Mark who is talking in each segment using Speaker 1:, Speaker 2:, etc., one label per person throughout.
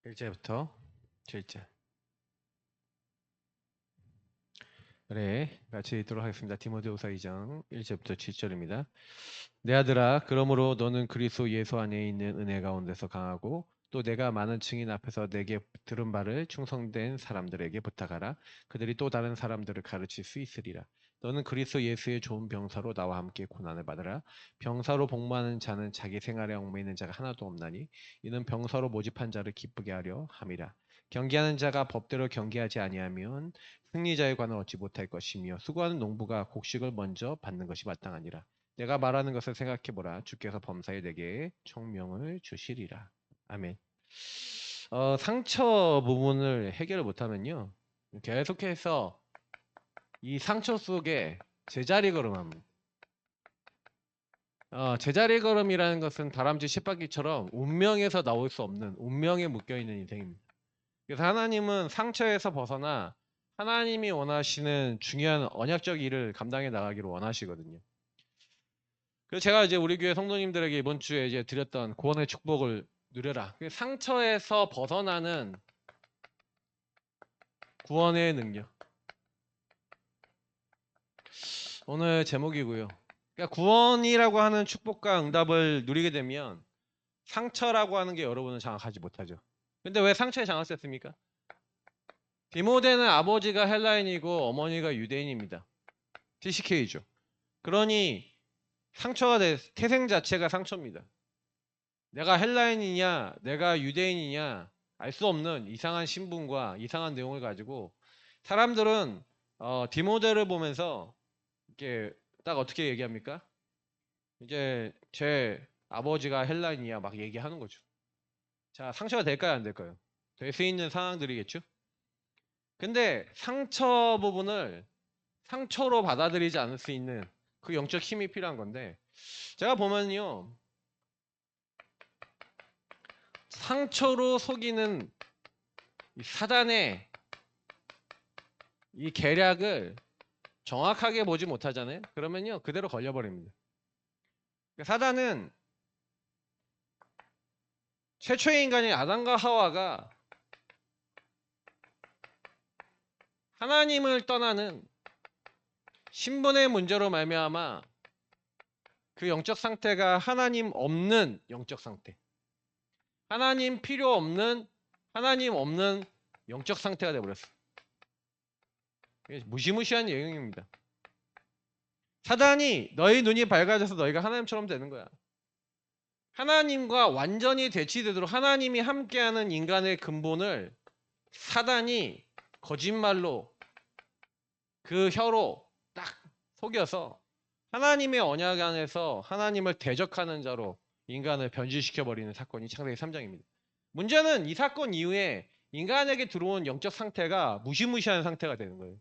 Speaker 1: 1절부터 7절. 그래, 같이 읽도록 하겠습니다. 디모데후서 2장 1절부터 7절입니다. 내 아들아, 그러므로 너는 그리스도 예수 안에 있는 은혜 가운데서 강하고 또 내가 많은 증인 앞에서 내게 들은 바를 충성된 사람들에게 부탁하라. 그들이 또 다른 사람들을 가르칠 수 있으리라. 너는 그리스도 예수의 좋은 병사로 나와 함께 고난을 받으라. 병사로 복무하는 자는 자기 생활에 얽매이는 자가 하나도 없나니 이는 병사로 모집한 자를 기쁘게 하려 함이라. 경계하는 자가 법대로 경계하지 아니하면 승리자의 관을 얻지 못할 것이며 수고하는 농부가 곡식을 먼저 받는 것이 마땅하니라. 내가 말하는 것을 생각해보라. 주께서 범사에 내게 총명을 주시리라. 아멘. 상처 부분을 해결을 못하면요, 계속해서 이 상처 속에 제자리 걸음합니다. 제자리 걸음이라는 것은 다람쥐 십바퀴처럼 운명에서 나올 수 없는, 운명에 묶여있는 인생입니다. 그래서 하나님은 상처에서 벗어나 하나님이 원하시는 중요한 언약적 일을 감당해 나가기를 원하시거든요. 그래서 제가 이제 우리 교회 성도님들에게 이번 주에 이제 드렸던 구원의 축복을 누려라. 상처에서 벗어나는 구원의 능력. 오늘 제목이고요. 그러니까 구원이라고 하는 축복과 응답을 누리게 되면 상처라고 하는 게 여러분은 장악하지 못하죠. 근데 왜 상처에 장악됐습니까? 디모데는 아버지가 헬라인이고 어머니가 유대인입니다. TCK죠. 그러니 상처가 태생 자체가 상처입니다. 내가 헬라인이냐 내가 유대인이냐 알 수 없는 이상한 신분과 이상한 내용을 가지고 사람들은 디모데를 보면서 이렇게 딱 어떻게 얘기합니까? 이제 제 아버지가 헬라인이야 막 얘기하는 거죠. 자, 상처가 될까요 안 될까요? 될 수 있는 상황들이겠죠. 근데 상처 부분을 상처로 받아들이지 않을 수 있는 그 영적 힘이 필요한 건데, 제가 보면요, 상처로 속이는 이 사단의 이 계략을 정확하게 보지 못하잖아요. 그러면요 그대로 걸려버립니다. 사단은 최초의 인간인 아담과 하와가 하나님을 떠나는 신분의 문제로 말미암아 그 영적 상태가 하나님 없는 영적 상태, 하나님 필요 없는 하나님 없는 영적 상태가 되어버렸어요. 무시무시한 예언입니다. 사단이 너희 눈이 밝아져서 너희가 하나님처럼 되는 거야. 하나님과 완전히 대치되도록 하나님이 함께하는 인간의 근본을 사단이 거짓말로 그 혀로 딱 속여서 하나님의 언약 안에서 하나님을 대적하는 자로 인간을 변질시켜버리는 사건이 창세기 3장입니다. 문제는 이 사건 이후에 인간에게 들어온 영적 상태가 무시무시한 상태가 되는 거예요.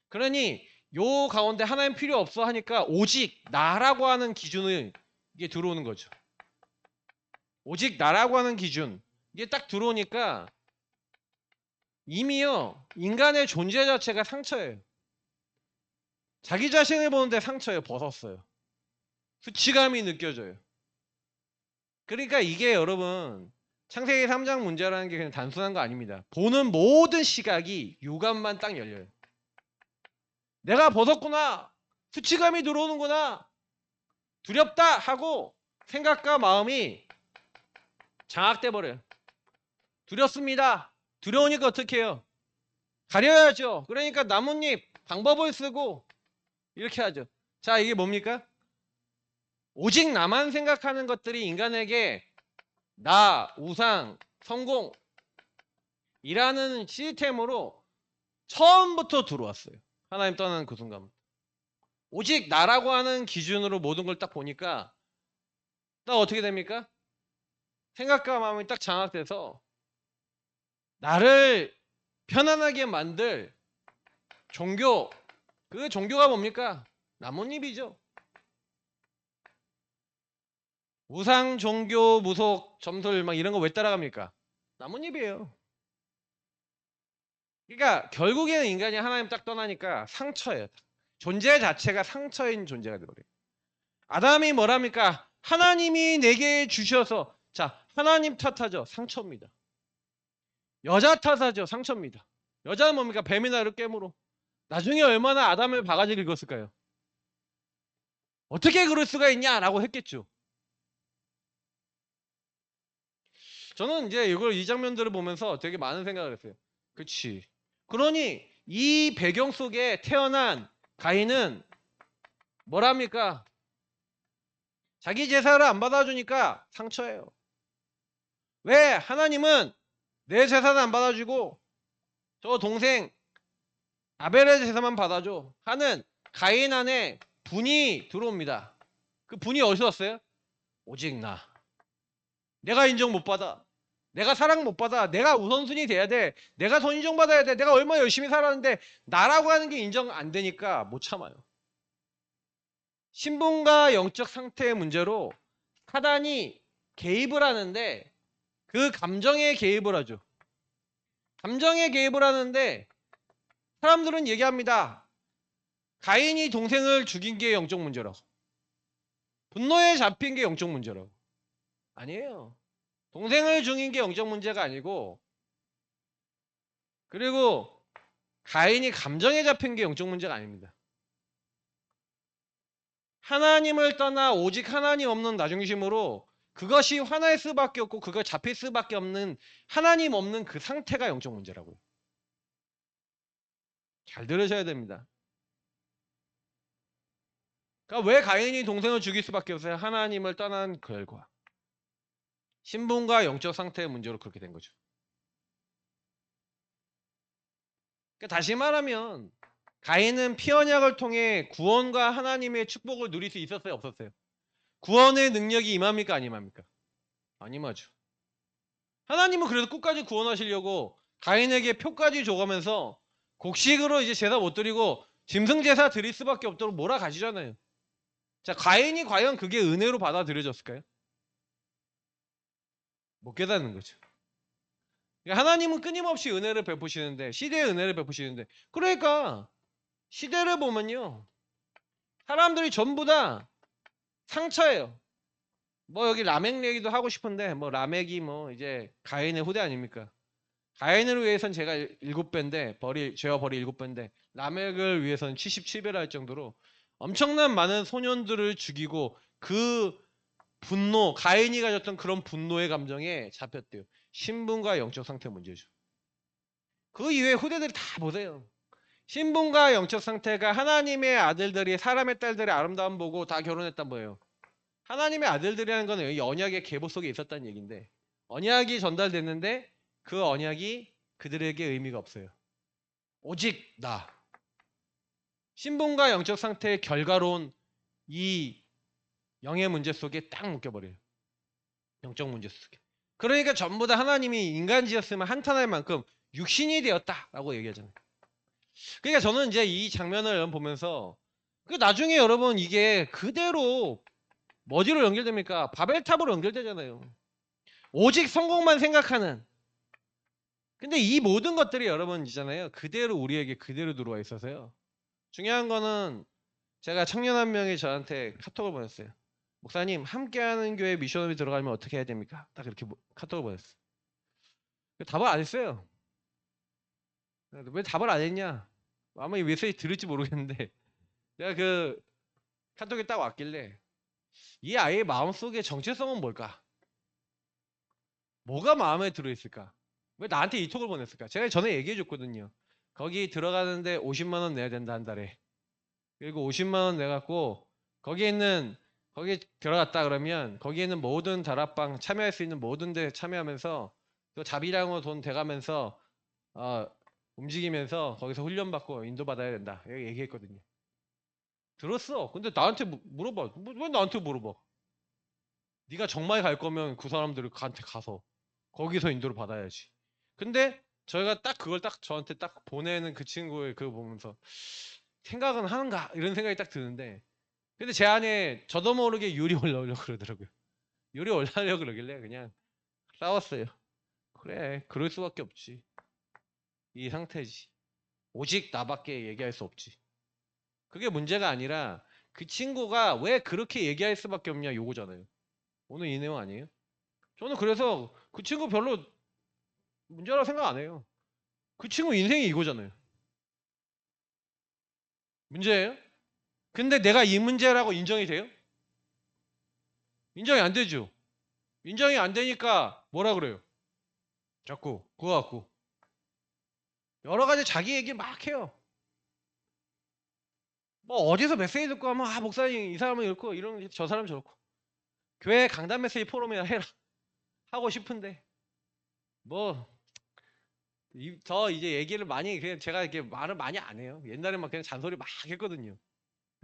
Speaker 1: 그러니 요 가운데 하나님 필요 없어 하니까 오직 나라고 하는 기준을 이게 들어오는 거죠. 오직 나라고 하는 기준 이게 딱 들어오니까 이미요 인간의 존재 자체가 상처예요. 자기 자신을 보는데 상처예요. 벗었어요. 수치감이 느껴져요. 그러니까 이게 여러분 창세기 3장 문제라는 게 그냥 단순한 거 아닙니다. 보는 모든 시각이 육안만 딱 열려요. 내가 벗었구나. 수치감이 들어오는구나. 두렵다 하고 생각과 마음이 장악돼 버려요. 두렵습니다. 두려우니까 어떻게 해요? 가려야죠. 그러니까 나뭇잎 방법을 쓰고 이렇게 하죠. 자, 이게 뭡니까? 오직 나만 생각하는 것들이 인간에게 나, 우상, 성공 이라는 시스템으로 처음부터 들어왔어요. 하나님 떠나는 그 순간. 오직 나라고 하는 기준으로 모든 걸 딱 보니까 딱 어떻게 됩니까? 생각과 마음이 딱 장악돼서 나를 편안하게 만들 종교, 그 종교가 뭡니까? 나뭇잎이죠. 우상, 종교, 무속, 점술 막 이런 거 왜 따라갑니까? 나뭇잎이에요. 그러니까 결국에는 인간이 하나님 딱 떠나니까 상처예요. 존재 자체가 상처인 존재가 되버려요. 아담이 뭐랍니까? 하나님이 내게 주셔서 자 하나님 탓하죠. 상처입니다. 여자 타사죠. 상처입니다. 여자는 뭡니까? 뱀이나 이를 깨물어. 나중에 얼마나 아담을 바가지를 긁었을까요? 어떻게 그럴 수가 있냐라고 했겠죠. 저는 이제 이 장면들을 보면서 되게 많은 생각을 했어요. 그치. 그러니 이 배경 속에 태어난 가인은 뭐랍니까? 자기 제사를 안 받아주니까 상처예요. 왜? 하나님은 내 제사는 안 받아주고 저 동생 아벨의 제사만 받아줘 하는 가인 안에 분이 들어옵니다. 그 분이 어디서 왔어요? 오직 나. 내가 인정 못 받아. 내가 사랑 못 받아. 내가 우선순위 돼야 돼. 내가 더 인정받아야 돼. 내가 얼마나 열심히 살았는데 나라고 하는 게 인정 안 되니까 못 참아요. 신분과 영적 상태의 문제로 사단이 개입을 하는데 그 감정에 개입을 하죠. 감정에 개입을 하는데 사람들은 얘기합니다. 가인이 동생을 죽인 게 영적 문제라고. 분노에 잡힌 게 영적 문제라고. 아니에요. 동생을 죽인 게 영적 문제가 아니고 그리고 가인이 감정에 잡힌 게 영적 문제가 아닙니다. 하나님을 떠나 오직 하나님 없는 나중심으로 그것이 화날 수밖에 없고 그걸 잡힐 수밖에 없는 하나님 없는 그 상태가 영적 문제라고요. 잘 들으셔야 됩니다. 그러니까 왜 가인이 동생을 죽일 수밖에 없어요? 하나님을 떠난 결과. 신분과 영적 상태의 문제로 그렇게 된 거죠. 그러니까 다시 말하면 가인은 피 언약을 통해 구원과 하나님의 축복을 누릴 수 있었어요? 없었어요? 구원의 능력이 임합니까? 안 임합니까? 안 임하죠. 하나님은 그래도 끝까지 구원하시려고 가인에게 표까지 줘가면서 곡식으로 이제 제사 못 드리고 짐승 제사 드릴 수밖에 없도록 몰아가시잖아요. 자, 가인이 과연 그게 은혜로 받아들여졌을까요? 못 깨닫는 거죠. 그러니까 하나님은 끊임없이 은혜를 베푸시는데 시대의 은혜를 베푸시는데 그러니까 시대를 보면요. 사람들이 전부 다 상처예요. 뭐 여기 라멕 얘기도 하고 싶은데 뭐 라멕이 뭐 이제 가인의 후대 아닙니까? 가인을 위해선 제가 7배인데 죄와 벌이 7배인데 라멕을 위해서는 77배를 할 정도로 엄청난 많은 소년들을 죽이고 그 분노, 가인이 가졌던 그런 분노의 감정에 잡혔대요. 신분과 영적 상태 문제죠. 그 이후에 후대들이 다 보세요. 신분과 영적 상태가 하나님의 아들들이 사람의 딸들의 아름다움 보고 다 결혼했단 거예요. 하나님의 아들들이라는 거는 이 언약의 계보 속에 있었다는 얘기인데 언약이 전달됐는데 그 언약이 그들에게 의미가 없어요. 오직 나. 신분과 영적 상태의 결과로운 이 영의 문제 속에 딱 묶여버려요. 영적 문제 속에. 그러니까 전부 다 하나님이 인간지었으면 한탄할 만큼 육신이 되었다라고 얘기하잖아요. 그러니까 저는 이제 이 장면을 보면서 그 나중에 여러분 이게 그대로 뭐지로 연결됩니까? 바벨탑으로 연결되잖아요. 오직 성공만 생각하는. 근데 이 모든 것들이 여러분 있잖아요. 그대로 우리에게 그대로 들어와 있어서요. 중요한 거는 제가 청년 한 명이 저한테 카톡을 보냈어요. 목사님 함께하는 교회 미션업이 들어가면 어떻게 해야 됩니까? 딱 이렇게 카톡을 보냈어요. 답을 안 했어요. 왜 답을 안 했냐? 아마 이 메시지 들을지 모르겠는데 내가 그 카톡이 딱 왔길래 이 아이의 마음속에 정체성은 뭘까? 뭐가 마음에 들어있을까? 왜 나한테 이 톡을 보냈을까? 제가 전에 얘기해 줬거든요. 거기 들어가는데 50만 원 내야 된다 한 달에. 그리고 50만 원 내갖고 거기 들어갔다 그러면 거기에 있는 모든 다락방 참여할 수 있는 모든 데 참여하면서 또 자비량으로 돈 대가면서 움직이면서 거기서 훈련받고 인도받아야 된다. 이렇게 얘기했거든요. 들었어. 근데 나한테 물어봐. 왜 나한테 물어봐? 네가 정말 갈 거면 그 사람들한테 가서 거기서 인도를 받아야지. 근데 저희가 딱 그걸 딱 저한테 딱 보내는 그 친구의 그거 보면서 생각은 하는가 이런 생각이 딱 드는데 근데 제 안에 저도 모르게 유리 올라오려고 그러더라고요. 유리 올라오려고 그러길래 그냥 싸웠어요. 그래 그럴 수밖에 없지. 이 상태지. 오직 나밖에 얘기할 수 없지. 그게 문제가 아니라 그 친구가 왜 그렇게 얘기할 수밖에 없냐 요거잖아요. 오늘 이 내용 아니에요? 저는 그래서 그 친구 별로 문제라고 생각 안 해요. 그 친구 인생이 이거잖아요. 문제예요? 근데 내가 이 문제라고 인정이 돼요? 인정이 안 되죠. 인정이 안 되니까 뭐라 그래요? 자꾸 그거 갖고 여러 가지 자기 얘기 막 해요. 뭐 어디서 메시지 듣고 하면 아 목사님 이 사람은 이렇고 이런 저 사람 저렇고 교회 강단 메시지 포럼이나 해라 하고 싶은데 뭐 저 이제 얘기를 많이 그냥 제가 이렇게 말을 많이 안 해요. 옛날에 막 그냥 잔소리 막 했거든요.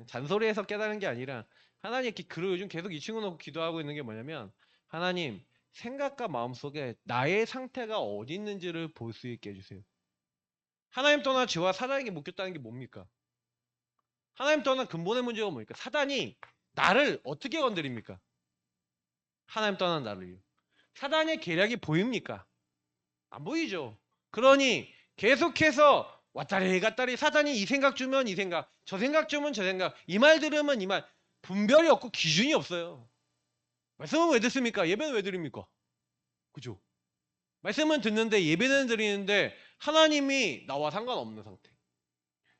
Speaker 1: 잔소리해서 깨달은 게 아니라 하나님 이렇게 그리고 요즘 계속 이 친구 놓고 기도하고 있는 게 뭐냐면 하나님 생각과 마음속에 나의 상태가 어디 있는지를 볼 수 있게 해주세요. 하나님 떠나 죄와 사단에게 묶였다는 게 뭡니까? 하나님 떠나 근본의 문제가 뭡니까? 사단이 나를 어떻게 건드립니까? 하나님 떠난 나를요. 사단의 계략이 보입니까? 안 보이죠. 그러니 계속해서 왔다리 갔다리 사단이 이 생각 주면 이 생각, 저 생각 주면 저 생각, 이 말 들으면 이 말, 분별이 없고 기준이 없어요. 말씀은 왜 듣습니까? 예배는 왜 드립니까? 그죠? 말씀은 듣는데 예배는 드리는데 하나님이 나와 상관없는 상태.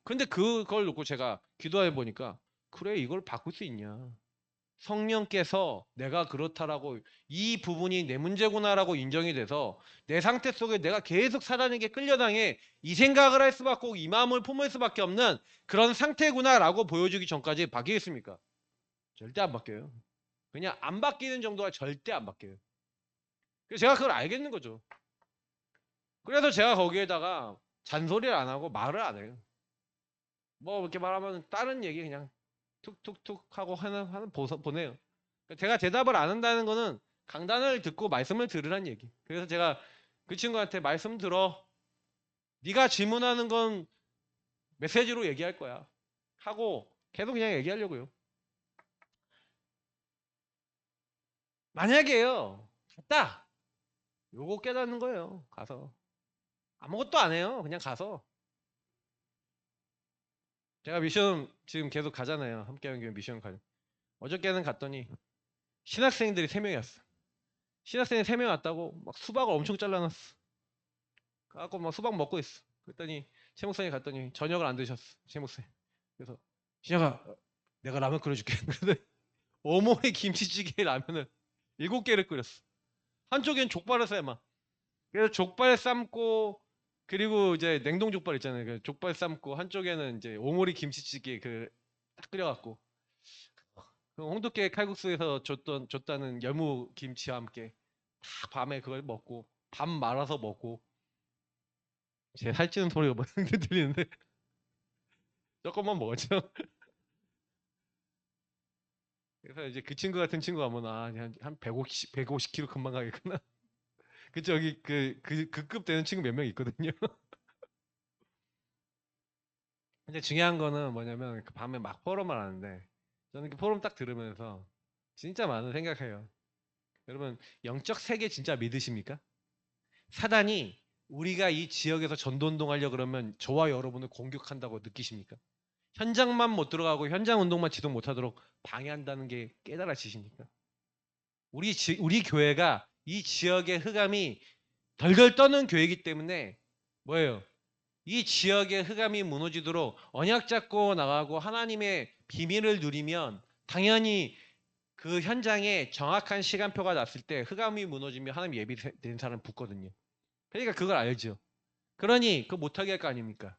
Speaker 1: 근데 그걸 놓고 제가 기도해 보니까 그래 이걸 바꿀 수 있냐? 성령께서 내가 그렇다라고 이 부분이 내 문제구나라고 인정이 돼서 내 상태 속에 내가 계속 사단에게 끌려당해 이 생각을 할 수밖에 없고 이 마음을 품을 수밖에 없는 그런 상태구나라고 보여주기 전까지 바뀌겠습니까? 절대 안 바뀌어요. 그냥 안 바뀌는 정도가 절대 안 바뀌어요. 그래서 제가 그걸 알겠는 거죠. 그래서 제가 거기에다가 잔소리를 안 하고 말을 안 해요. 뭐 이렇게 말하면 다른 얘기 그냥 툭툭툭 하고 하는 보내요. 제가 대답을 안 한다는 거는 강단을 듣고 말씀을 들으란 얘기. 그래서 제가 그 친구한테 말씀 들어. 네가 질문하는 건 메시지로 얘기할 거야. 하고 계속 그냥 얘기하려고요. 만약에요. 갔다. 요거 깨닫는 거예요. 가서. 아무것도 안 해요. 그냥 가서. 제가 미션 지금 계속 가잖아요. 함께하는 교회 미션 가요. 어저께는 갔더니 신학생들이 3명이 왔어. 신학생이 3명 왔다고 막 수박을 엄청 잘라놨어. 갖고 막 수박 먹고 있어. 그랬더니 최 목사님 갔더니 저녁을 안 드셨어. 최 목사님. 그래서 신혁아 내가 라면 끓여줄게. 그래서 어머니 김치찌개 라면을 7개를 끓였어. 한쪽엔 족발을 삶아. 그래서 족발 삶고 그리고 이제 냉동 족발 있잖아요. 그 족발 삶고 한쪽에는 이제 오모리 김치찌개 딱 끓여갖고 그 홍두깨 칼국수에서 줬다는 열무 김치와 함께 다 밤에 그걸 먹고 밥 말아서 먹고 제 살찌는 소리가 뭐 들리는데 조금만 먹었죠. 그래서 이제 그 친구 같은 친구가 뭐나 한 150kg 금방 가겠구나. 그 저기 그 급 되는 친구 몇 명 있거든요. 근데 중요한 거는 뭐냐면 그 밤에 막 포럼을 하는데 저는 그 포럼 딱 들으면서 진짜 많은 생각해요. 여러분 영적 세계 진짜 믿으십니까? 사단이 우리가 이 지역에서 전도운동하려 그러면 저와 여러분을 공격한다고 느끼십니까? 현장만 못 들어가고 현장 운동만 지속 못하도록 방해한다는 게 깨달아지십니까? 우리 교회가 이 지역의 흑암이 덜덜 떠는 교회이기 때문에 뭐예요? 이 지역의 흑암이 무너지도록 언약 잡고 나가고 하나님의 비밀을 누리면 당연히 그 현장에 정확한 시간표가 났을 때 흑암이 무너지면 하나님 예비된 사람 붙거든요. 그러니까 그걸 알죠. 그러니 그거 못하게 할 거 아닙니까?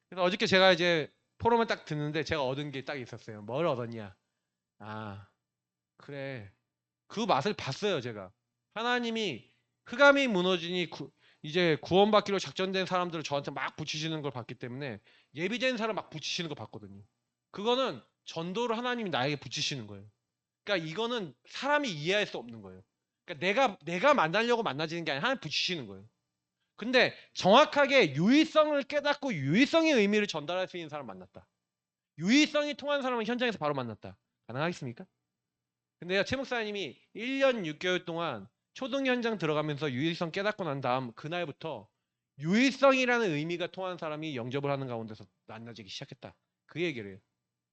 Speaker 1: 그래서 어저께 제가 이제 포럼을 딱 듣는데 제가 얻은 게 딱 있었어요. 뭘 얻었냐? 아, 그래. 그 맛을 봤어요, 제가. 하나님이 흑암이 무너지니 이제 구원받기로 작전된 사람들을 저한테 막 붙이시는 걸 봤기 때문에 예비된 사람 막 붙이시는 거 봤거든요. 그거는 전도를 하나님이 나에게 붙이시는 거예요. 그러니까 이거는 사람이 이해할 수 없는 거예요. 그러니까 내가 만나려고 만나지는 게 아니라 하나님 붙이시는 거예요. 근데 정확하게 유의성을 깨닫고 유의성의 의미를 전달할 수 있는 사람 만났다. 유의성이 통한 사람은 현장에서 바로 만났다. 가능하겠습니까? 근데요, 최 목사님이 1년 6개월 동안 초등 현장 들어가면서 유의성 깨닫고 난 다음 그날부터 유의성이라는 의미가 통한 사람이 영접을 하는 가운데서 만나지기 시작했다. 그 얘기를 해요.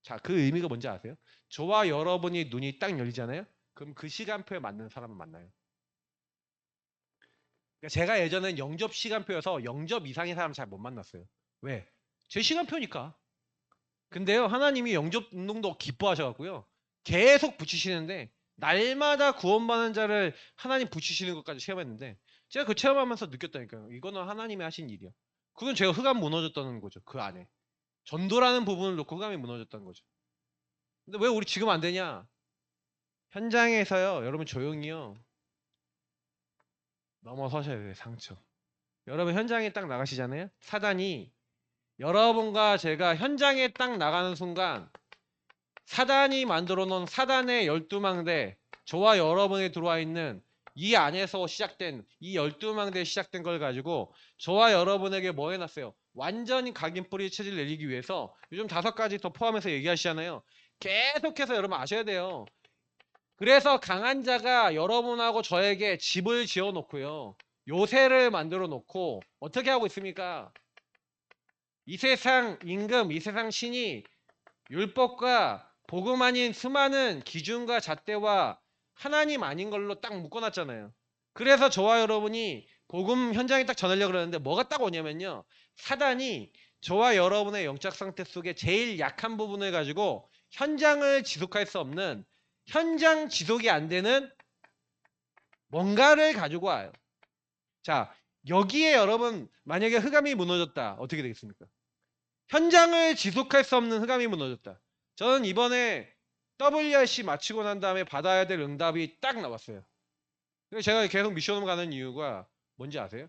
Speaker 1: 자, 그 의미가 뭔지 아세요? 저와 여러분이 눈이 딱 열리잖아요? 그럼 그 시간표에 맞는 사람을 만나요. 그러니까 제가 예전엔 영접 시간표여서 영접 이상의 사람 잘 못 만났어요. 왜? 제 시간표니까. 근데요, 하나님이 영접 운동도 기뻐하셔갖고요, 계속 붙이시는데, 날마다 구원받는 자를 하나님 붙이시는 것까지 체험했는데, 제가 그 체험하면서 느꼈다니까요. 이거는 하나님이 하신 일이야. 그건 제가 흑암 무너졌다는 거죠. 그 안에. 전도라는 부분을 놓고 흑암이 무너졌다는 거죠. 근데 왜 우리 지금 안 되냐? 현장에서요, 여러분 조용히요, 넘어서셔야 돼요, 상처. 여러분 현장에 딱 나가시잖아요? 사단이 여러분과 제가 현장에 딱 나가는 순간 사단이 만들어 놓은 사단의 12망대, 저와 여러분이 들어와 있는 이 안에서 시작된 이 12망대에 시작된 걸 가지고 저와 여러분에게 뭐 해놨어요? 완전히 각인뿌리 체질 내리기 위해서 요즘 5가지 더 포함해서 얘기하시잖아요. 계속해서 여러분 아셔야 돼요. 그래서 강한 자가 여러분하고 저에게 집을 지어 놓고요, 요새를 만들어 놓고 어떻게 하고 있습니까? 이 세상 임금, 이 세상 신이 율법과 복음 아닌 수많은 기준과 잣대와 하나님 아닌 걸로 딱 묶어놨잖아요. 그래서 저와 여러분이 복음 현장에 딱 전하려고 그러는데 뭐가 딱 오냐면요, 사단이 저와 여러분의 영적 상태 속에 제일 약한 부분을 가지고 현장을 지속할 수 없는, 현장 지속이 안 되는 뭔가를 가지고 와요. 자, 여기에 여러분 만약에 흑암이 무너졌다, 어떻게 되겠습니까? 현장을 지속할 수 없는 흑암이 무너졌다. 저는 이번에 WRC 마치고 난 다음에 받아야 될 응답이 딱 나왔어요. 그래서 제가 계속 미션을 가는 이유가 뭔지 아세요?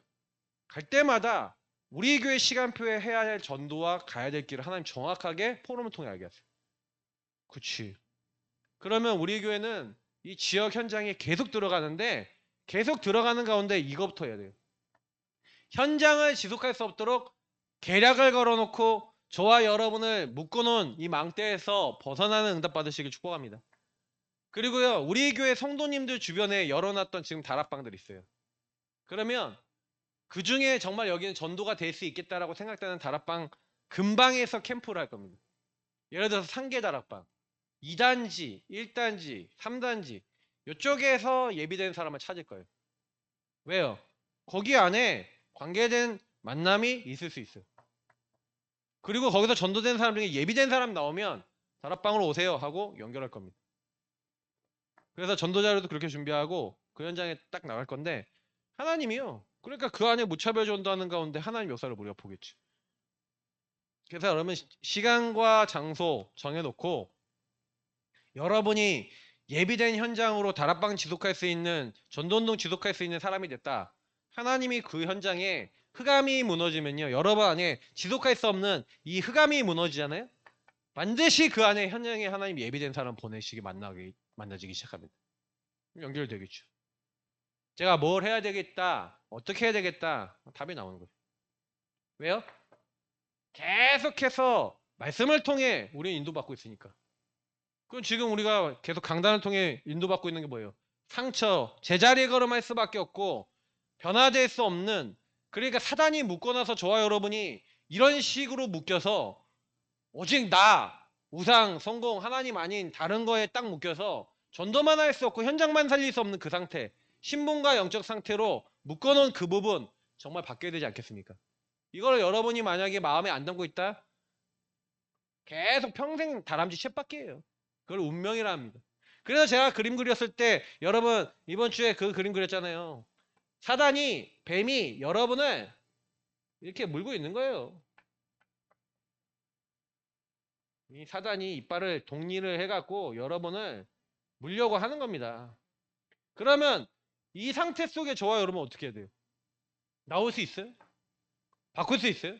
Speaker 1: 갈 때마다 우리 교회 시간표에 해야 할 전도와 가야 될 길을 하나님 정확하게 포럼을 통해 알게 하세요. 그치. 그러면 우리 교회는 이 지역 현장에 계속 들어가는데, 계속 들어가는 가운데 이것부터 해야 돼요. 현장을 지속할 수 없도록 계략을 걸어놓고 저와 여러분을 묶어놓은 이 망대에서 벗어나는 응답 받으시길 축복합니다. 그리고요, 우리 교회 성도님들 주변에 열어놨던 지금 다락방들 있어요. 그러면 그 중에 정말 여기는 전도가 될 수 있겠다라고 생각되는 다락방 근방에서 캠프를 할 겁니다. 예를 들어서 상계 다락방 2단지, 1단지, 3단지 이쪽에서 예비된 사람을 찾을 거예요. 왜요? 거기 안에 관계된 만남이 있을 수 있어요. 그리고 거기서 전도된 사람 중에 예비된 사람 나오면 다락방으로 오세요 하고 연결할 겁니다. 그래서 전도 자료도 그렇게 준비하고 그 현장에 딱 나갈 건데, 하나님이요, 그러니까 그 안에 무차별 전도하는 가운데 하나님 역사를 우리가 보겠지. 그래서 여러분 시간과 장소 정해놓고 여러분이 예비된 현장으로 다락방 지속할 수 있는, 전도운동 지속할 수 있는 사람이 됐다. 하나님이 그 현장에 흑암이 무너지면요, 여러분 안에 지속할 수 없는 이 흑암이 무너지잖아요. 반드시 그 안에 현장에 하나님 예비된 사람 보내시기 만나지기 시작합니다. 연결되겠죠. 제가 뭘 해야 되겠다, 어떻게 해야 되겠다, 답이 나오는 거예요. 왜요? 계속해서 말씀을 통해 우리는 인도받고 있으니까. 그럼 지금 우리가 계속 강단을 통해 인도받고 있는 게 뭐예요? 상처, 제자리에 걸음할 수밖에 없고 변화될 수 없는, 그러니까 사단이 묶어놔서 저와 여러분이 이런 식으로 묶여서 오직 나, 우상, 성공, 하나님 아닌 다른 거에 딱 묶여서 전도만 할 수 없고 현장만 살릴 수 없는 그 상태, 신분과 영적 상태로 묶어놓은 그 부분 정말 바뀌어야 되지 않겠습니까? 이걸 여러분이 만약에 마음에 안 담고 있다? 계속 평생 다람쥐 쳇바퀴예요. 그걸 운명이라 합니다. 그래서 제가 그림 그렸을 때 여러분 이번 주에 그 그림 그렸잖아요. 사단이, 뱀이 여러분을 이렇게 물고 있는 거예요. 이 사단이 이빨을 독리를 해갖고 여러분을 물려고 하는 겁니다. 그러면 이 상태 속에 저와 여러분 어떻게 해야 돼요? 나올 수 있어요? 바꿀 수 있어요?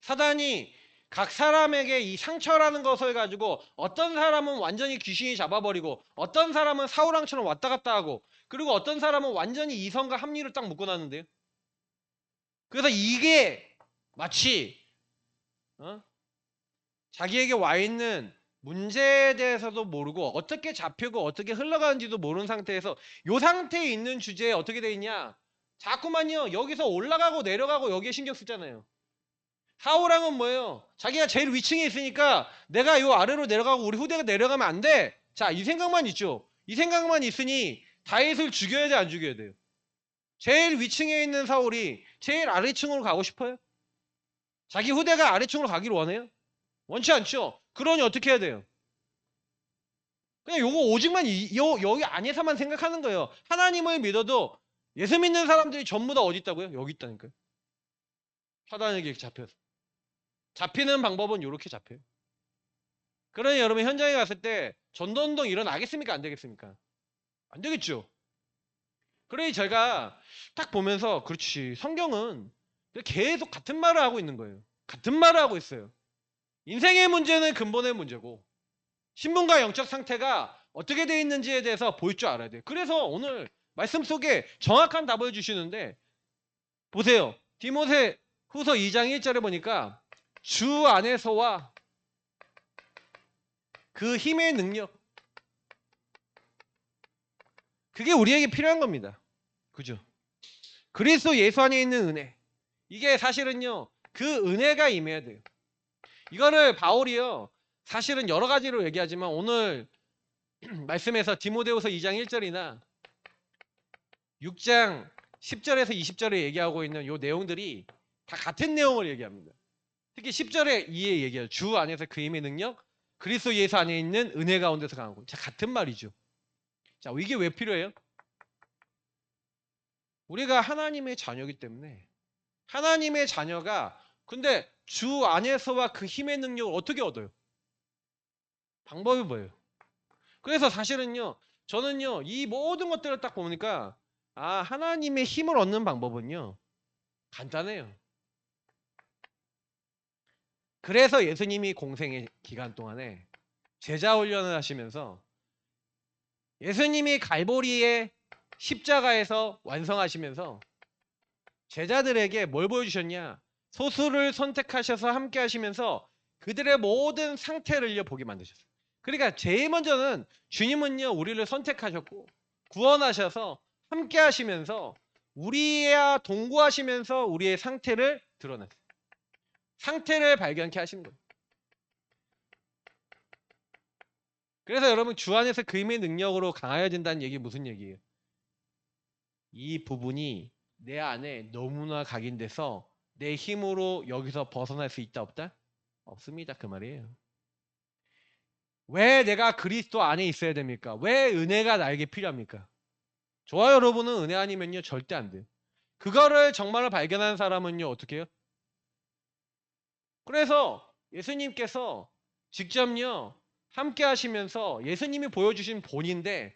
Speaker 1: 사단이 각 사람에게 이 상처라는 것을 가지고 어떤 사람은 완전히 귀신이 잡아버리고 어떤 사람은 사우랑처럼 왔다 갔다 하고, 그리고 어떤 사람은 완전히 이성과 합리를 딱 묶어놨는데요. 그래서 이게 마치 자기에게 와 있는 문제에 대해서도 모르고 어떻게 잡히고 어떻게 흘러가는지도 모르는 상태에서 이 상태에 있는 주제에 어떻게 돼 있냐, 자꾸만요 여기서 올라가고 내려가고 여기에 신경 쓰잖아요. 사우랑은 뭐예요? 자기가 제일 위층에 있으니까 내가 요 아래로 내려가고 우리 후대가 내려가면 안 돼. 자, 이 생각만 있죠. 이 생각만 있으니 다윗을 죽여야 돼, 안 죽여야 돼요? 제일 위층에 있는 사울이 제일 아래층으로 가고 싶어요? 자기 후대가 아래층으로 가기를 원해요? 원치 않죠? 그러니 어떻게 해야 돼요? 그냥 요거 오직만 여기 안에서만 생각하는 거예요. 하나님을 믿어도 예수 믿는 사람들이 전부 다 어디 있다고요? 여기 있다니까요. 사단에게 잡혀서. 잡히는 방법은 이렇게 잡혀요. 그러니 여러분 현장에 갔을 때 전도운동 일어나겠습니까? 안 되겠습니까? 안 되겠죠. 그러니 제가 딱 보면서 그렇지, 성경은 계속 같은 말을 하고 있는 거예요. 같은 말을 하고 있어요. 인생의 문제는 근본의 문제고 신분과 영적 상태가 어떻게 되어 있는지에 대해서 볼 줄 알아야 돼요. 그래서 오늘 말씀 속에 정확한 답을 주시는데 보세요. 디모데 후서 2장 1절에 보니까 주 안에서와 그 힘의 능력, 그게 우리에게 필요한 겁니다. 그죠? 그리스도 예수 안에 있는 은혜, 이게 사실은요 그 은혜가 임해야 돼요. 이거를 바울이요 사실은 여러 가지로 얘기하지만 오늘 말씀에서 디모데후서 2장 1절이나 6장 10절에서 20절에 얘기하고 있는 이 내용들이 다 같은 내용을 얘기합니다. 특히 10절에 이에 얘기해요. 주 안에서 그 힘의 능력, 그리스도 예수 안에 있는 은혜 가운데서 강하고. 자, 같은 말이죠. 자, 이게 왜 필요해요? 우리가 하나님의 자녀이기 때문에 하나님의 자녀가 근데 주 안에서와 그 힘의 능력을 어떻게 얻어요? 방법이 뭐예요? 그래서 사실은요 저는요 이 모든 것들을 딱 보니까 하나님의 힘을 얻는 방법은요 간단해요. 그래서 예수님이 공생의 기간 동안에 제자 훈련을 하시면서 예수님이 갈보리의 십자가에서 완성하시면서 제자들에게 뭘 보여주셨냐? 소수를 선택하셔서 함께 하시면서 그들의 모든 상태를 보게 만드셨어요. 그러니까 제일 먼저는 주님은요 우리를 선택하셨고 구원하셔서 함께 하시면서 우리와 동거하시면서 우리의 상태를 드러냈어요. 상태를 발견케 하신 거예요. 그래서 여러분 주 안에서 그 힘의 능력으로 강하여야 된다는 얘기 무슨 얘기예요? 이 부분이 내 안에 너무나 각인돼서 내 힘으로 여기서 벗어날 수 있다 없다? 없습니다. 그 말이에요. 왜 내가 그리스도 안에 있어야 됩니까? 왜 은혜가 나에게 필요합니까? 저와 여러분은 은혜 아니면요 절대 안 돼요. 그거를 정말로 발견한 사람은요 어떻게 해요? 그래서 예수님께서 직접요 함께 하시면서 예수님이 보여주신 본인데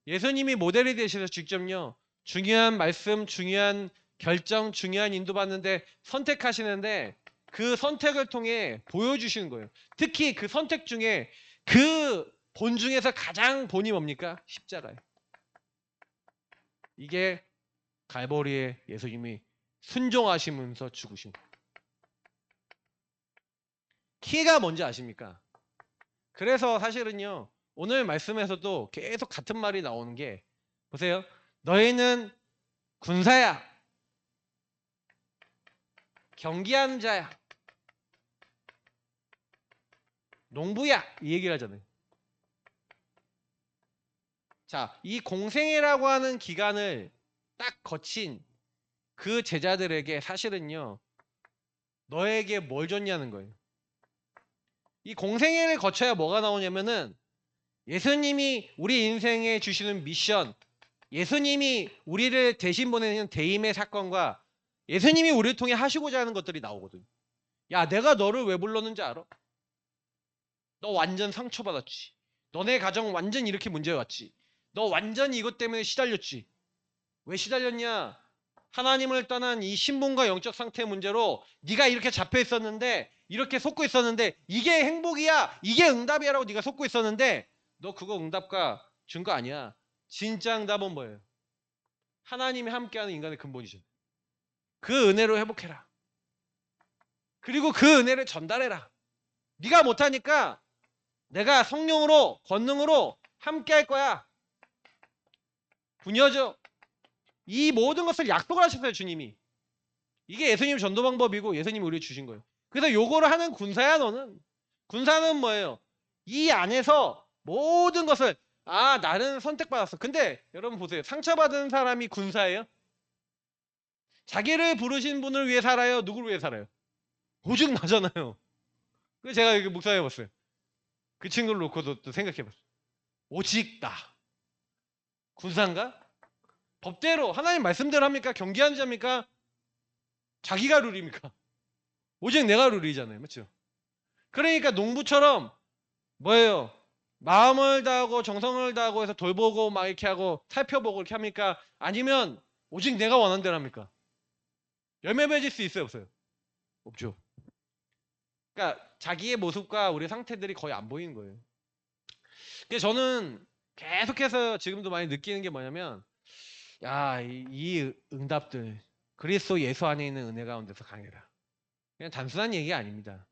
Speaker 1: 예수님이 모델이 되셔서 직접요 중요한 말씀, 중요한 결정, 중요한 인도받는데 선택하시는데 그 선택을 통해 보여주시는 거예요. 특히 그 선택 중에 그 본 중에서 가장 본이 뭡니까? 십자가예요. 이게 갈보리에 예수님이 순종하시면서 죽으신 거예요. 키가 뭔지 아십니까? 그래서 사실은요 오늘 말씀에서도 계속 같은 말이 나오는 게 보세요. 너희는 군사야, 경기하는 자야, 농부야 이 얘기를 하잖아요. 자, 이 공생애라고 하는 기간을 딱 거친 그 제자들에게 사실은요 너에게 뭘 줬냐는 거예요. 이 공생애를 거쳐야 뭐가 나오냐면은 예수님이 우리 인생에 주시는 미션, 예수님이 우리를 대신 보내는 대임의 사건과 예수님이 우리를 통해 하시고자 하는 것들이 나오거든요. 야, 내가 너를 왜 불렀는지 알아? 너 완전 상처받았지. 너네 가정 완전 이렇게 문제가 왔지. 너 완전 이것 때문에 시달렸지. 왜 시달렸냐? 하나님을 떠난 이 신분과 영적 상태 문제로 네가 이렇게 잡혀 있었는데 이렇게 속고 있었는데 이게 행복이야. 이게 응답이야라고 네가 속고 있었는데 너 그거 응답과 준 거 아니야. 진짜 응답은 뭐예요? 하나님이 함께하는 인간의 근본이죠. 그 은혜로 회복해라. 그리고 그 은혜를 전달해라. 네가 못하니까 내가 성령으로 권능으로 함께할 거야. 부녀져. 이 모든 것을 약속을 하셨어요. 주님이. 이게 예수님 전도 방법이고 예수님이 우리를 주신 거예요. 그래서 요거를 하는 군사야 너는. 군사는 뭐예요? 이 안에서 모든 것을 나는 선택받았어. 근데 여러분 보세요. 상처받은 사람이 군사예요? 자기를 부르신 분을 위해 살아요? 누구를 위해 살아요? 오직 나잖아요. 그래서 제가 여기 묵상해봤어요. 그 친구를 놓고도 또 생각해봤어요. 오직 나. 군사인가? 법대로 하나님 말씀대로 합니까? 경계하는 자입니까? 자기가 룰입니까? 오직 내가 룰이잖아요. 맞죠? 그러니까 농부처럼 뭐예요? 마음을 다하고 정성을 다하고 해서 돌보고 막 이렇게 하고 살펴보고 이렇게 합니까? 아니면 오직 내가 원하는 대로 합니까? 열매 맺을 수 있어요? 없어요? 없죠. 그러니까 자기의 모습과 우리 상태들이 거의 안 보이는 거예요. 그래서 저는 계속해서 지금도 많이 느끼는 게 뭐냐면 이 응답들 그리스도 예수 안에 있는 은혜 가운데서 강해라. 그냥 단순한 얘기가 아닙니다.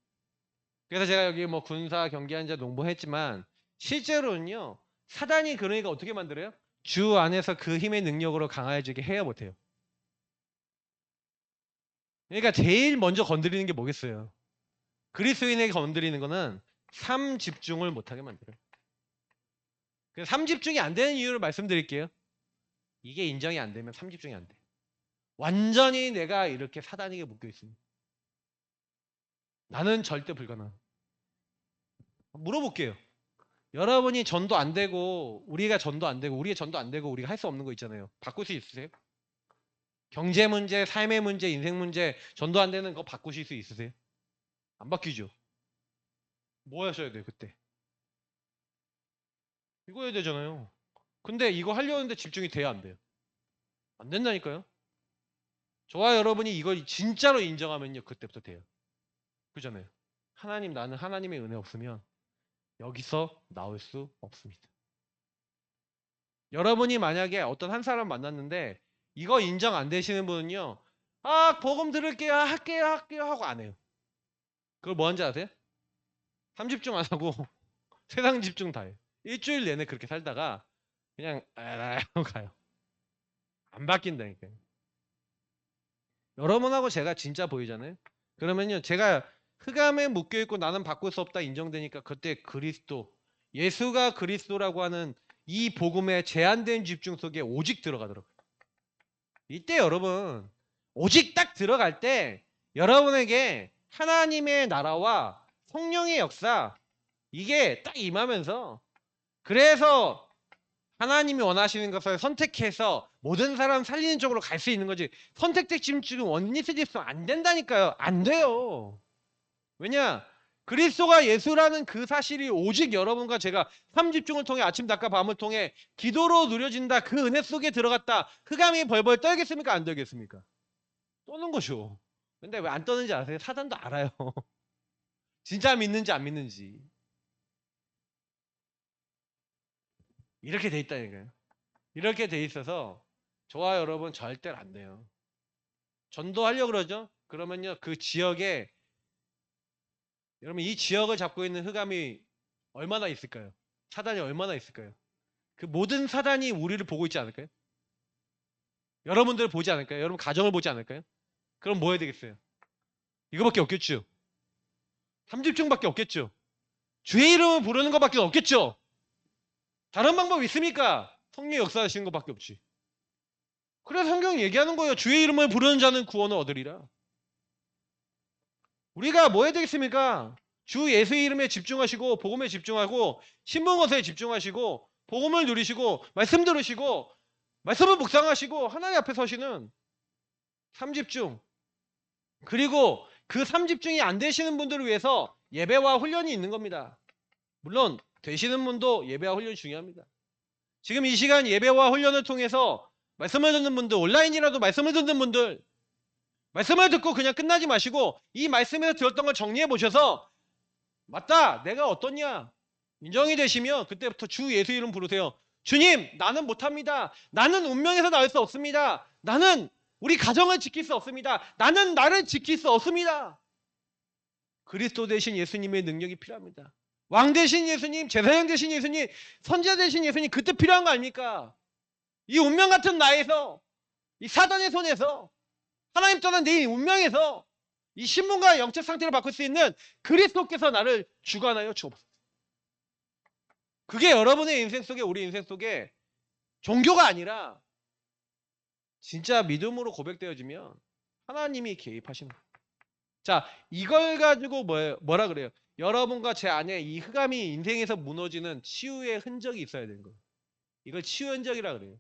Speaker 1: 그래서 제가 여기 뭐 군사, 경기한 자, 농보했지만 실제로는요. 사단이 그러니까 어떻게 만들어요? 주 안에서 그 힘의 능력으로 강해지게 해야 못해요. 그러니까 제일 먼저 건드리는 게 뭐겠어요? 그리스도인에게 건드리는 거는 삶 집중을 못하게 만들어요. 그래서 삶 집중이 안 되는 이유를 말씀드릴게요. 이게 인정이 안 되면 삶 집중이 안 돼. 완전히 내가 이렇게 사단에게 묶여 있습니다. 나는 절대 불가능. 물어볼게요. 여러분이 전도 안 되고 우리가 전도 안 되고 우리의 전도 안 되고 우리가 할 수 없는 거 있잖아요. 바꿀 수 있으세요? 경제 문제, 삶의 문제, 인생 문제 전도 안 되는 거 바꾸실 수 있으세요? 안 바뀌죠. 뭐 하셔야 돼요 그때? 이거 해야 되잖아요. 근데 이거 하려는데 집중이 돼야 안 돼요? 안 된다니까요. 저와 여러분이 이걸 진짜로 인정하면요 그때부터 돼요. 그잖아요. 하나님 나는 하나님의 은혜 없으면 여기서 나올 수 없습니다. 여러분이 만약에 어떤 한 사람 만났는데 이거 인정 안 되시는 분은요. 복음 들을게요. 할게요 하고 안 해요. 그걸 뭐 하는지 아세요? 삶 집중 안 하고 세상 집중 다 해요. 일주일 내내 그렇게 살다가 그냥 에라이 하고 가요. 안 바뀐다니까요. 여러분하고 제가 진짜 보이잖아요. 그러면요. 제가 흑암에 묶여있고 나는 바꿀 수 없다 인정되니까 그때 그리스도 예수가 그리스도라고 하는 이 복음의 제한된 집중 속에 오직 들어가더라고요. 이때 여러분 오직 딱 들어갈 때 여러분에게 하나님의 나라와 성령의 역사 이게 딱 임하면서 그래서 하나님이 원하시는 것을 선택해서 모든 사람 살리는 쪽으로 갈 수 있는 거지. 선택적 집중 원리스 집중 안 된다니까요. 안 돼요. 왜냐? 그리스도가 예수라는 그 사실이 오직 여러분과 제가 삶집중을 통해 아침 낮과 밤을 통해 기도로 누려진다. 그 은혜 속에 들어갔다. 흑암이 벌벌 떨겠습니까? 안 떨겠습니까? 떠는 거죠. 근데 왜 안 떠는지 아세요? 사단도 알아요. 진짜 믿는지 안 믿는지. 이렇게 돼 있다니까요. 이렇게 돼 있어서 저와 여러분 절대로 안 돼요. 전도하려고 그러죠? 그러면요. 그 지역에 여러분 이 지역을 잡고 있는 흑암이 얼마나 있을까요? 사단이 얼마나 있을까요? 그 모든 사단이 우리를 보고 있지 않을까요? 여러분들을 보지 않을까요? 여러분 가정을 보지 않을까요? 그럼 뭐 해야 되겠어요? 이거밖에 없겠죠. 삼집중밖에 없겠죠. 주의 이름을 부르는 것밖에 없겠죠. 다른 방법 있습니까? 성령 역사하시는 것밖에 없지. 그래서 성경 얘기하는 거예요. 주의 이름을 부르는 자는 구원을 얻으리라. 우리가 뭐 해야 되겠습니까? 주 예수의 이름에 집중하시고 복음에 집중하고 신문것에 집중하시고 복음을 누리시고 말씀 들으시고 말씀을 묵상하시고 하나님 앞에 서시는 삼집중 그리고 그 삼집중이 안 되시는 분들을 위해서 예배와 훈련이 있는 겁니다. 물론 되시는 분도 예배와 훈련이 중요합니다. 지금 이 시간 예배와 훈련을 통해서 말씀을 듣는 분들 온라인이라도 말씀을 듣는 분들 말씀을 듣고 그냥 끝나지 마시고 이 말씀에서 들었던 걸 정리해 보셔서 맞다 내가 어떻냐 인정이 되시면 그때부터 주 예수 이름 부르세요. 주님 나는 못합니다. 나는 운명에서 나올 수 없습니다. 나는 우리 가정을 지킬 수 없습니다. 나는 나를 지킬 수 없습니다. 그리스도 되신 예수님의 능력이 필요합니다. 왕 되신 예수님, 제사장 되신 예수님, 선지자 되신 예수님 그때 필요한 거 아닙니까? 이 운명 같은 나에서 이 사단의 손에서 하나님 떠난 내 운명에서 이 신분과 영적 상태를 바꿀 수 있는 그리스도께서 나를 주관하여 주옵소서. 그게 여러분의 인생 속에 우리 인생 속에 종교가 아니라 진짜 믿음으로 고백되어지면 하나님이 개입하시는 거예요. 자, 이걸 가지고 뭐라 그래요? 여러분과 제 안에 이 흑암이 인생에서 무너지는 치유의 흔적이 있어야 되는 거예요. 이걸 치유 흔적이라 그래요.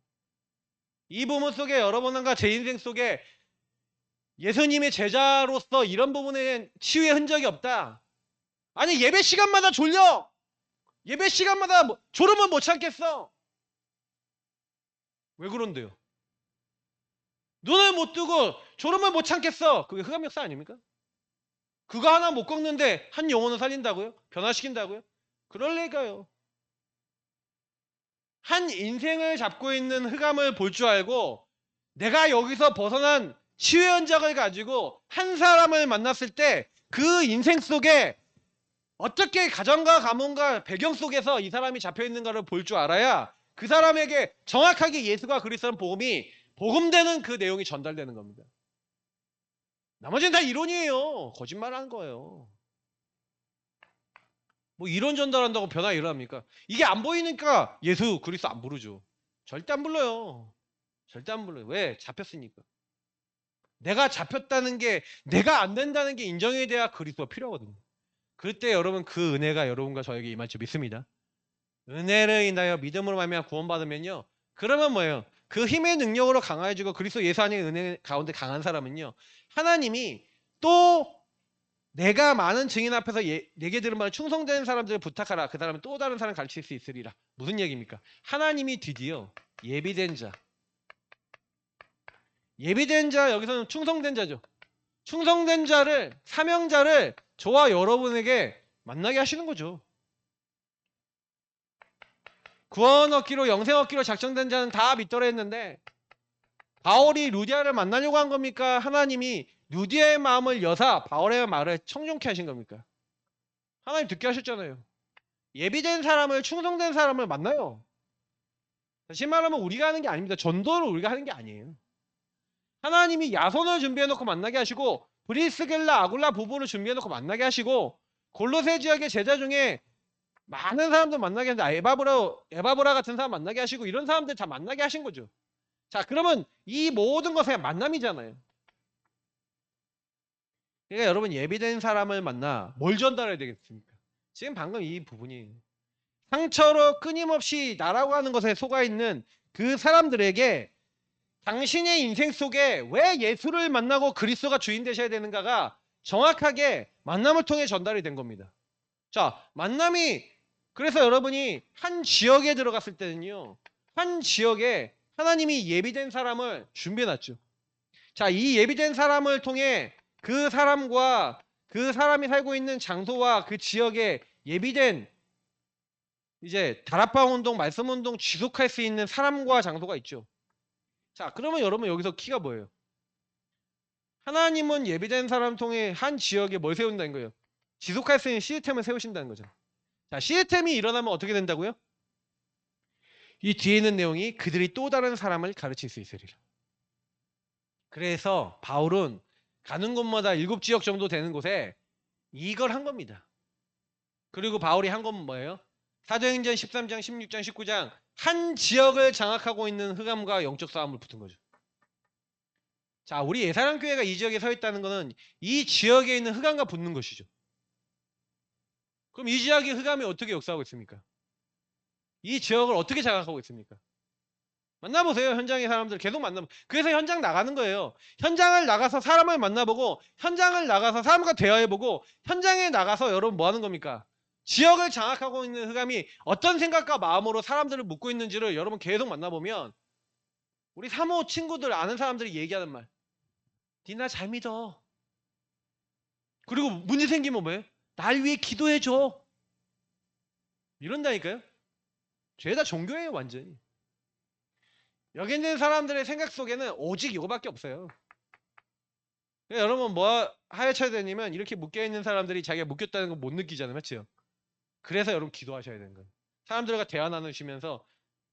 Speaker 1: 이 부분 속에 여러분과 제 인생 속에 예수님의 제자로서 이런 부분에 치유의 흔적이 없다. 아니, 예배 시간마다 졸려. 예배 시간마다 졸으면 못 참겠어. 왜 그런데요? 눈을 못 뜨고 졸으면 못 참겠어. 그게 흑암 역사 아닙니까? 그거 하나 못 꺾는데 한 영혼을 살린다고요? 변화시킨다고요? 그럴 리가요. 한 인생을 잡고 있는 흑암을 볼 줄 알고 내가 여기서 벗어난 치유의 흔적을 가지고 한 사람을 만났을 때 그 인생 속에 어떻게 가정과 가문과 배경 속에서 이 사람이 잡혀 있는가를 볼 줄 알아야 그 사람에게 정확하게 예수가 그리스도는 복음이 복음되는 그 내용이 전달되는 겁니다. 나머지는 다 이론이에요. 거짓말하는 거예요. 뭐 이론 전달한다고 변화 일어납니까? 이게 안 보이니까 예수 그리스도 안 부르죠. 절대 안 불러요. 절대 안 불러요. 왜? 잡혔으니까. 내가 잡혔다는 게, 내가 안 된다는 게 인정이 돼야 그리스도가 필요하거든요. 그때 여러분 그 은혜가 여러분과 저에게 임할 줄 믿습니다. 은혜를 인하여 믿음으로 말미암아 구원받으면요. 그러면 뭐예요? 그 힘의 능력으로 강해지고 그리스도 예수 안의 은혜 가운데 강한 사람은요. 하나님이 또 내가 많은 증인 앞에서 내게 들은 말을 충성되는 사람들을 부탁하라. 그 사람은 또 다른 사람 가르칠 수 있으리라. 무슨 얘기입니까? 하나님이 드디어 예비된 자. 예비된 자, 여기서는 충성된 자죠. 충성된 자를, 사명자를 저와 여러분에게 만나게 하시는 거죠. 구원 얻기로, 영생 얻기로 작정된 자는 다 믿더라 했는데 바울이 루디아를 만나려고 한 겁니까? 하나님이 루디아의 마음을 여사 바울의 말을 청종케 하신 겁니까? 하나님 듣게 하셨잖아요. 예비된 사람을, 충성된 사람을 만나요. 다시 말하면 우리가 하는 게 아닙니다. 전도를 우리가 하는 게 아니에요. 하나님이 야손을 준비해놓고 만나게 하시고 브리스겔라 아굴라 부부를 준비해놓고 만나게 하시고 골로새 지역의 제자 중에 많은 사람들 만나게 하는데 에바브라 같은 사람 만나게 하시고 이런 사람들 다 만나게 하신 거죠. 자, 그러면 이 모든 것은 만남이잖아요. 그러니까 여러분 예비된 사람을 만나 뭘 전달해야 되겠습니까? 지금 방금 이 부분이 상처로 끊임없이 나라고 하는 것에 속아 있는 그 사람들에게 당신의 인생 속에 왜 예수를 만나고 그리스도가 주인 되셔야 되는가가 정확하게 만남을 통해 전달이 된 겁니다. 자, 만남이 그래서 여러분이 한 지역에 들어갔을 때는요. 한 지역에 하나님이 예비된 사람을 준비해놨죠. 자, 이 예비된 사람을 통해 그 사람과 그 사람이 살고 있는 장소와 그 지역에 예비된 이제 다락방 운동, 말씀 운동 지속할 수 있는 사람과 장소가 있죠. 자, 그러면 여러분 여기서 키가 뭐예요? 하나님은 예비된 사람 통해 한 지역에 뭘 세운다는 거예요? 지속할 수 있는 시스템을 세우신다는 거죠. 자, 시스템이 일어나면 어떻게 된다고요? 이 뒤에 있는 내용이 그들이 또 다른 사람을 가르칠 수 있으리라. 그래서 바울은 가는 곳마다 7지역 정도 되는 곳에 이걸 한 겁니다. 그리고 바울이 한 건 뭐예요? 사도행전 13장, 16장, 19장 한 지역을 장악하고 있는 흑암과 영적 싸움을 붙은 거죠. 자, 우리 예사랑교회가 이 지역에 서 있다는 것은 이 지역에 있는 흑암과 붙는 것이죠. 그럼 이 지역의 흑암이 어떻게 역사하고 있습니까? 이 지역을 어떻게 장악하고 있습니까? 만나보세요. 현장의 사람들 계속 만나보고. 그래서 현장 나가는 거예요. 현장을 나가서 사람을 만나보고 현장을 나가서 사람과 대화해보고 현장에 나가서 여러분 뭐 하는 겁니까? 지역을 장악하고 있는 흑암이 어떤 생각과 마음으로 사람들을 묻고 있는지를 여러분 계속 만나보면 우리 사모 친구들 아는 사람들이 얘기하는 말. 니나 잘 믿어. 그리고 문제 생기면 뭐예요? 날 위해 기도해줘. 이런다니까요. 죄다 종교예요 완전히. 여기 있는 사람들의 생각 속에는 오직 이거밖에 없어요. 그러니까 여러분 뭐 하여쳐야 되냐면 이렇게 묶여있는 사람들이 자기가 묶였다는 거 못 느끼잖아요. 맞죠? 그래서 여러분 기도하셔야 되는 거예요. 사람들과 대화 나누시면서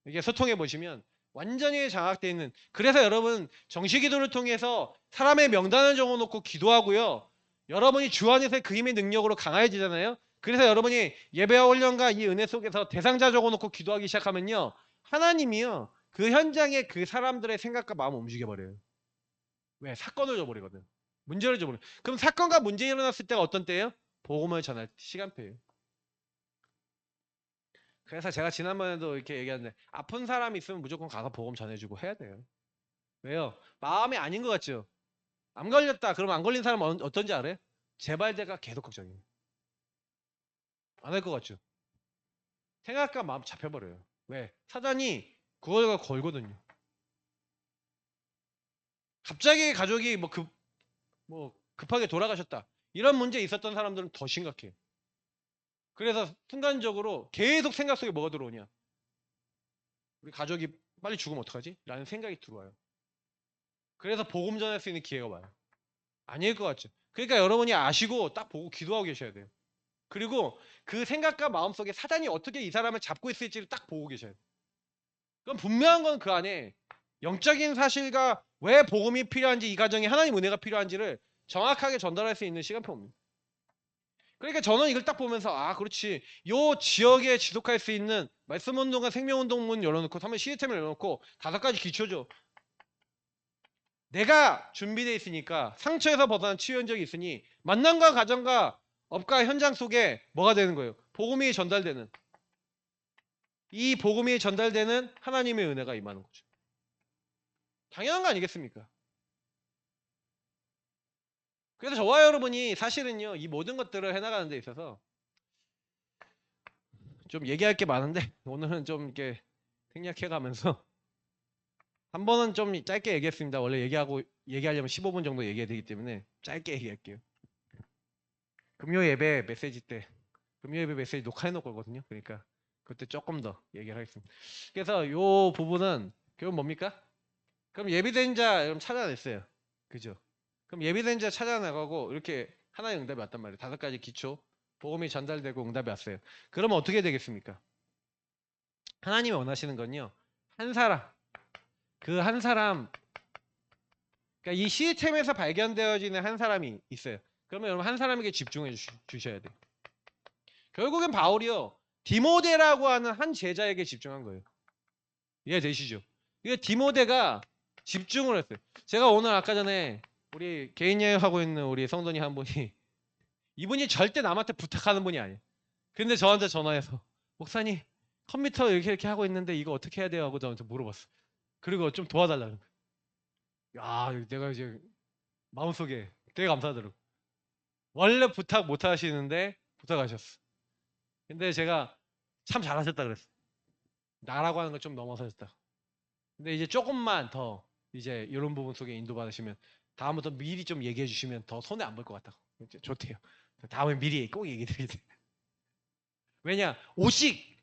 Speaker 1: 이게 소통해 보시면 완전히 장악되어 있는. 그래서 여러분 정시기도를 통해서 사람의 명단을 적어놓고 기도하고요. 여러분이 주 안에서의 그 힘의 능력으로 강해지잖아요. 그래서 여러분이 예배와 훈련과 이 은혜 속에서 대상자 적어놓고 기도하기 시작하면요. 하나님이요. 그 현장에 그 사람들의 생각과 마음을 움직여버려요. 왜? 사건을 줘버리거든. 문제를 줘버려. 그럼 사건과 문제 일어났을 때가 어떤 때예요? 복음을 전할 시간표예요. 그래서 제가 지난번에도 이렇게 얘기했는데 아픈 사람이 있으면 무조건 가서 복음 전해주고 해야 돼요. 왜요? 마음이 아닌 것 같죠? 안 걸렸다. 그럼 안 걸린 사람은 어떤지 알아요? 재발대가 계속 걱정이에요. 안 할 것 같죠? 생각과 마음 잡혀버려요. 왜? 사단이 그걸 걸거든요. 갑자기 가족이 뭐 급하게 돌아가셨다. 이런 문제 있었던 사람들은 더 심각해. 그래서 순간적으로 계속 생각 속에 뭐가 들어오냐? 우리 가족이 빨리 죽으면 어떡하지? 라는 생각이 들어와요. 그래서 복음 전할 수 있는 기회가 와요. 아닐 것 같죠? 그러니까 여러분이 아시고 딱 보고 기도하고 계셔야 돼요. 그리고 그 생각과 마음속에 사단이 어떻게 이 사람을 잡고 있을지를 딱 보고 계셔야 돼요. 그럼 분명한 건 그 안에 영적인 사실과 왜 복음이 필요한지, 이 가정에 하나님 은혜가 필요한지를 정확하게 전달할 수 있는 시간표입니다. 그러니까 저는 이걸 딱 보면서 그렇지. 요 지역에 지속할 수 있는 말씀운동과 생명운동문 열어놓고 3번 시스템을 열어놓고 5가지 기초죠. 내가 준비되어 있으니까 상처에서 벗어난 치유 현적이 있으니 만남과 가정과 업과 현장 속에 뭐가 되는 거예요? 복음이 전달되는, 이 복음이 전달되는 하나님의 은혜가 임하는 거죠. 당연한 거 아니겠습니까? 그래서 저와 여러분이 사실은요, 이 모든 것들을 해나가는 데 있어서 좀 얘기할 게 많은데 오늘은 좀 이렇게 생략해가면서 한 번은 좀 짧게 얘기했습니다. 원래 얘기하려면 15분 정도 얘기해야 되기 때문에 짧게 얘기할게요. 금요 예배 메시지 때, 금요 예배 메시지 녹화해 놓을 거거든요. 그러니까 그때 조금 더 얘기를 하겠습니다. 그래서 요 부분은 그럼 뭡니까? 그럼 예비된 자 여러분 찾아냈어요. 그죠? 그럼 예비된 자 찾아나가고 이렇게 하나의 응답이 왔단 말이에요. 5가지 기초. 복음이 전달되고 응답이 왔어요. 그러면 어떻게 되겠습니까? 하나님이 원하시는 건요. 한 사람, 그 한 사람, 그러니까 이 시스템에서 발견되어지는 한 사람이 있어요. 그러면 여러분 한 사람에게 집중해 주셔야 돼요. 결국엔 바울이요. 디모데라고 하는 한 제자에게 집중한 거예요. 이해되시죠? 이게 디모데가 집중을 했어요. 제가 오늘 아까 전에 우리 개인 여행하고 있는 우리 성도님 한 분이 이분이 절대 남한테 부탁하는 분이 아니에요. 근데 저한테 전화해서 목사님 컴퓨터 이렇게 하고 있는데 이거 어떻게 해야 돼요? 하고 저한테 물어봤어. 그리고 좀 도와달라는 거예요. 야, 내가 이제 마음속에 되게 감사하더라고. 원래 부탁 못 하시는데 부탁하셨어. 근데 제가 참 잘하셨다 그랬어. 나라고 하는 걸 좀 넘어서셨다. 근데 이제 조금만 더 이제 이런 부분 속에 인도받으시면 다음부터 미리 좀 얘기해 주시면 더 손해 안 볼 것 같다고. 좋대요. 다음에 미리 꼭 얘기 드리세요. 왜냐? 오직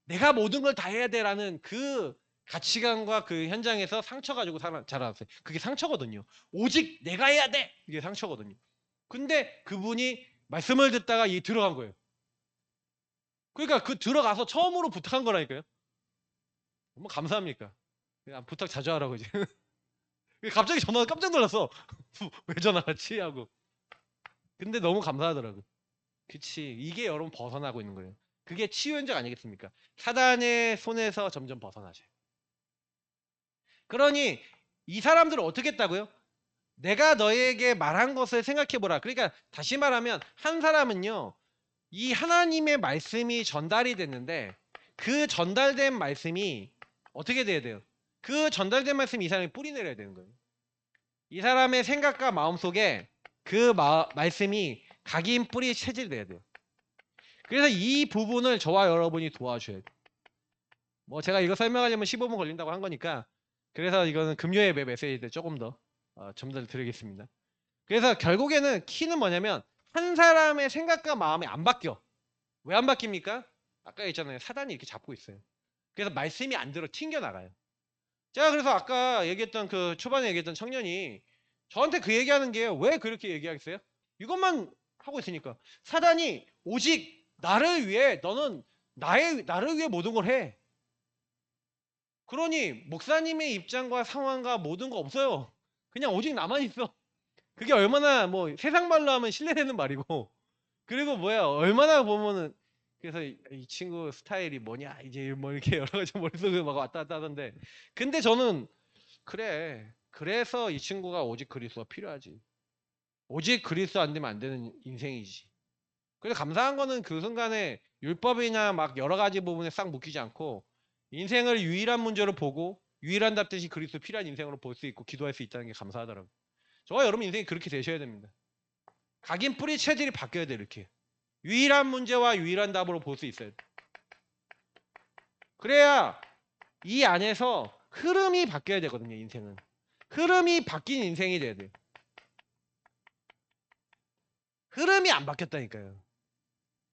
Speaker 1: 내가 모든 걸 다 해야 돼라는 그 가치관과 그 현장에서 상처 가지고 자라났어요. 그게 상처거든요. 오직 내가 해야 돼! 이게 상처거든요. 근데 그분이 말씀을 듣다가 이 들어간 거예요. 그러니까 그 들어가서 처음으로 부탁한 거라니까요. 얼마나 감사합니까? 그냥 부탁 자주 하라고 이제. 갑자기 전화가 깜짝 놀랐어. 왜 전화 왔지? 하고. 근데 너무 감사하더라고요. 그치. 이게 여러분 벗어나고 있는 거예요. 그게 치유 현장 아니겠습니까? 사단의 손에서 점점 벗어나셔요. 그러니 이 사람들은 어떻게 했다고요? 내가 너에게 말한 것을 생각해보라. 그러니까 다시 말하면 한 사람은요. 이 하나님의 말씀이 전달이 됐는데 그 전달된 말씀이 어떻게 돼야 돼요? 그 전달된 말씀이 이 사람이 뿌리 내려야 되는 거예요. 이 사람의 생각과 마음 속에 그 말씀이 각인 뿌리 체질돼야 돼요. 그래서 이 부분을 저와 여러분이 도와줘야 돼요. 뭐 제가 이거 설명하려면 15분 걸린다고 한 거니까 그래서 이거는 금요예배 메시지 때 조금 더 좀 더 드리겠습니다. 그래서 결국에는 키는 뭐냐면 한 사람의 생각과 마음이 안 바뀌어. 왜 안 바뀝니까? 아까 했잖아요. 사단이 이렇게 잡고 있어요. 그래서 말씀이 안 들어 튕겨나가요. 제가 그래서 아까 얘기했던 그 초반에 얘기했던 청년이 저한테 그 얘기하는 게 왜 그렇게 얘기하겠어요? 이것만 하고 있으니까. 사단이 오직 나를 위해 너는 나를 위해 모든 걸 해. 그러니 목사님의 입장과 상황과 모든 거 없어요. 그냥 오직 나만 있어. 그게 얼마나 뭐 세상 말로 하면 신뢰되는 말이고 그리고 뭐야 얼마나 보면은 그래서 이 친구 스타일이 뭐냐 이제 뭐 이렇게 여러 가지 머릿속에 막 왔다 갔다 하던데 근데 저는 그래 그래서 이 친구가 오직 그리스도가 필요하지. 오직 그리스도 안 되면 안 되는 인생이지. 그래서 감사한 거는 그 순간에 율법이나 막 여러 가지 부분에 싹 묶이지 않고 인생을 유일한 문제로 보고 유일한 답듯이 그리스도 필요한 인생으로 볼 수 있고 기도할 수 있다는 게 감사하더라고요. 저와 여러분 인생이 그렇게 되셔야 됩니다. 각인 뿌리 체질이 바뀌어야 돼 이렇게. 유일한 문제와 유일한 답으로 볼 수 있어야 돼. 그래야 이 안에서 흐름이 바뀌어야 되거든요. 인생은. 흐름이 바뀐 인생이 돼야 돼요. 흐름이 안 바뀌었다니까요.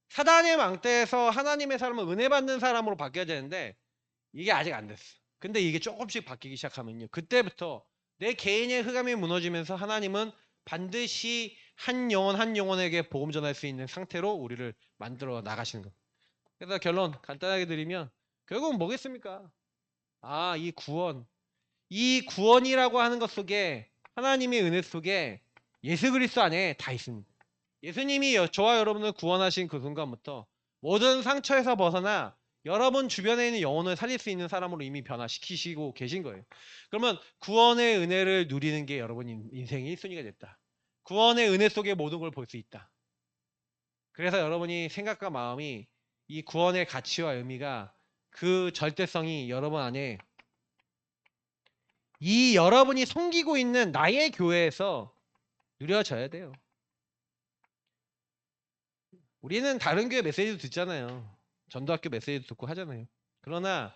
Speaker 1: 사단의 망대에서 하나님의 사람을 은혜 받는 사람으로 바뀌어야 되는데 이게 아직 안 됐어. 근데 이게 조금씩 바뀌기 시작하면요. 그때부터 내 개인의 흑암이 무너지면서 하나님은 반드시 한 영혼 한 영혼에게 복음 전할 수 있는 상태로 우리를 만들어 나가시는 겁니다. 그래서 결론 간단하게 드리면 결국은 뭐겠습니까? 아, 이 구원. 이 구원이라고 하는 것 속에 하나님의 은혜 속에 예수 그리스도 안에 다 있습니다. 예수님이 저와 여러분을 구원하신 그 순간부터 모든 상처에서 벗어나 여러분 주변에 있는 영혼을 살릴 수 있는 사람으로 이미 변화시키시고 계신 거예요. 그러면 구원의 은혜를 누리는 게 여러분 인생의 1순위가 됐다. 구원의 은혜 속에 모든 걸 볼 수 있다. 그래서 여러분이 생각과 마음이 이 구원의 가치와 의미가 그 절대성이 여러분 안에 이 여러분이 섬기고 있는 나의 교회에서 누려져야 돼요. 우리는 다른 교회 메시지도 듣잖아요. 전도학교 메시지도 듣고 하잖아요. 그러나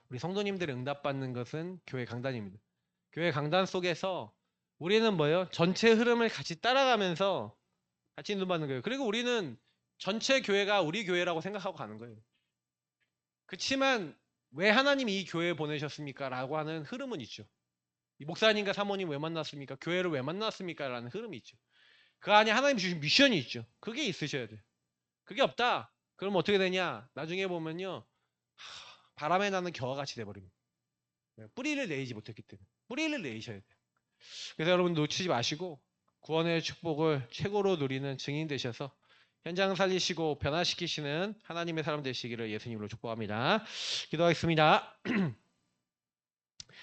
Speaker 1: 우리 성도님들이 응답받는 것은 교회 강단입니다. 교회 강단 속에서 우리는 뭐예요? 전체 흐름을 같이 따라가면서 같이 인도받는 거예요. 그리고 우리는 전체 교회가 우리 교회라고 생각하고 가는 거예요. 그렇지만 왜 하나님이 이 교회에 보내셨습니까? 라고 하는 흐름은 있죠. 이 목사님과 사모님 왜 만났습니까? 교회를 왜 만났습니까? 라는 흐름이 있죠. 그 안에 하나님 주신 미션이 있죠. 그게 있으셔야 돼요. 그게 없다. 그럼 어떻게 되냐? 나중에 보면요. 바람에 나는 겨와같이 돼버립니다. 뿌리를 내리지 못했기 때문에. 뿌리를 내리셔야 돼요. 그래서 여러분 놓치지 마시고 구원의 축복을 최고로 누리는 증인 되셔서 현장 살리시고 변화시키시는 하나님의 사람 되시기를 예수님으로 축복합니다. 기도하겠습니다.